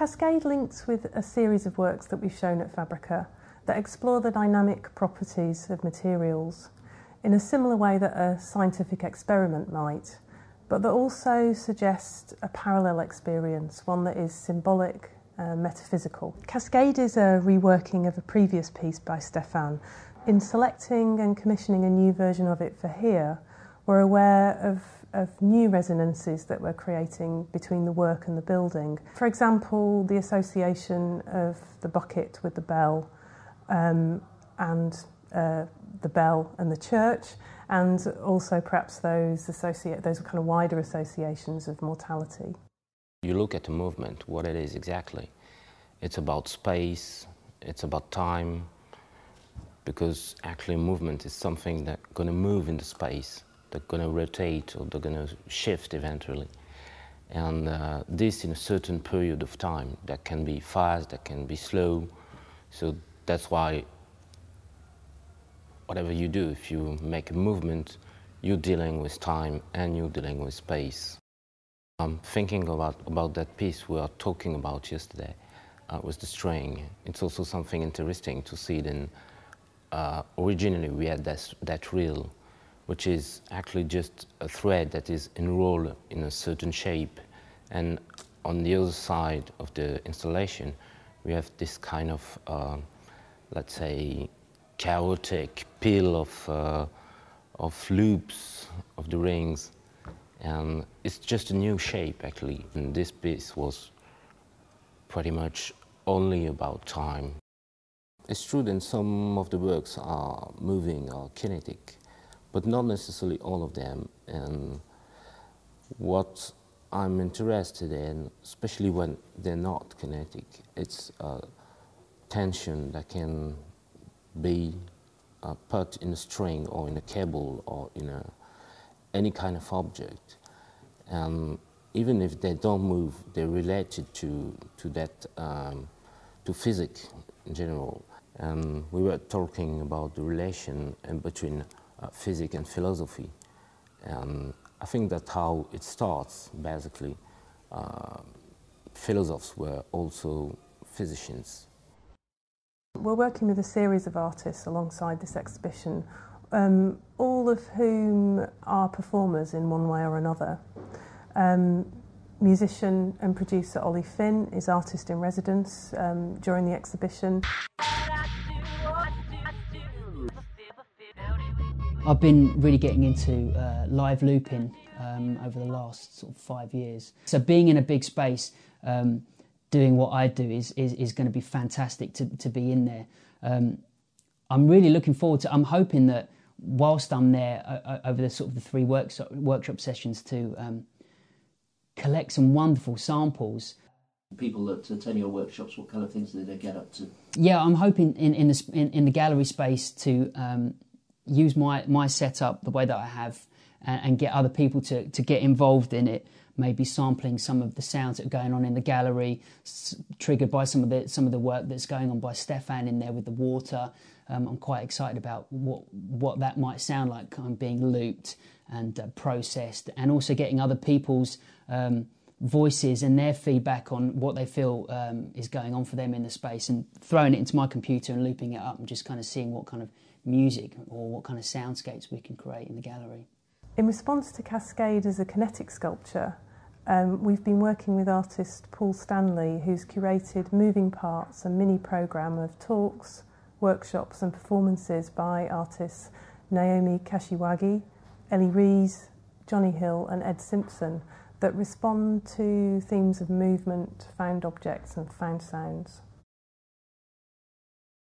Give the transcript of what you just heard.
Cascade links with a series of works that we've shown at Fabrica that explore the dynamic properties of materials in a similar way that a scientific experiment might, but that also suggest a parallel experience, one that is symbolic, metaphysical. Cascade is a reworking of a previous piece by Stéphane. In selecting and commissioning a new version of it for here, we're aware of new resonances that we're creating between the work and the building. For example, the association of the bucket with the bell and the bell and the church, and also perhaps those kind of wider associations of mortality. You look at the movement, what it is exactly. It's about space, it's about time, because actually movement is something that's going to move in the space. They're going to rotate or they're going to shift eventually. And this in a certain period of time. That can be fast, that can be slow. So that's why whatever you do, if you make a movement, you're dealing with time and you're dealing with space. I'm thinking about that piece we were talking about yesterday with the string. It's also something interesting to see it in. Originally we had that reel, which is actually just a thread that is enrolled in a certain shape, and on the other side of the installation we have this kind of let's say chaotic pile of loops of the rings, and it's just a new shape actually. And this piece was pretty much only about time. It's true that some of the works are moving or kinetic, but not necessarily all of them. And what I'm interested in, especially when they're not kinetic, it's tension that can be put in a string or in a cable or in any kind of object. And even if they don't move, they're related to that, to physics in general. And we were talking about the relation between physics and philosophy. And I think that's how it starts, basically. Philosophers were also physicians. We're working with a series of artists alongside this exhibition, all of whom are performers in one way or another. Musician and producer Ollie Finn is artist in residence during the exhibition. I've been really getting into live looping over the last sort of 5 years. So being in a big space, doing what I do is going to be fantastic to be in there. I'm really looking forward to. I'm hoping that whilst I'm there over the sort of the 3 workshop sessions to collect some wonderful samples. People that attend your workshops, what kind of things do they get up to? Yeah, I'm hoping in the gallery space to use my setup the way that I have and get other people to get involved in it, maybe sampling some of the sounds that are going on in the gallery, triggered by some of the work that's going on by Stéphane in there with the water. I'm quite excited about what that might sound like, kind of being looped and processed, and also getting other people's voices and their feedback on what they feel is going on for them in the space, and throwing it into my computer and looping it up and just kind of seeing what kind of music or what kind of soundscapes we can create in the gallery. In response to Cascade as a kinetic sculpture, we've been working with artist Paul Stanley, who's curated moving parts, a mini programme of talks, workshops and performances by artists Naomi Kashiwagi, Ellie Rees, Johnny Hill and Ed Simpson that respond to themes of movement, found objects and found sounds.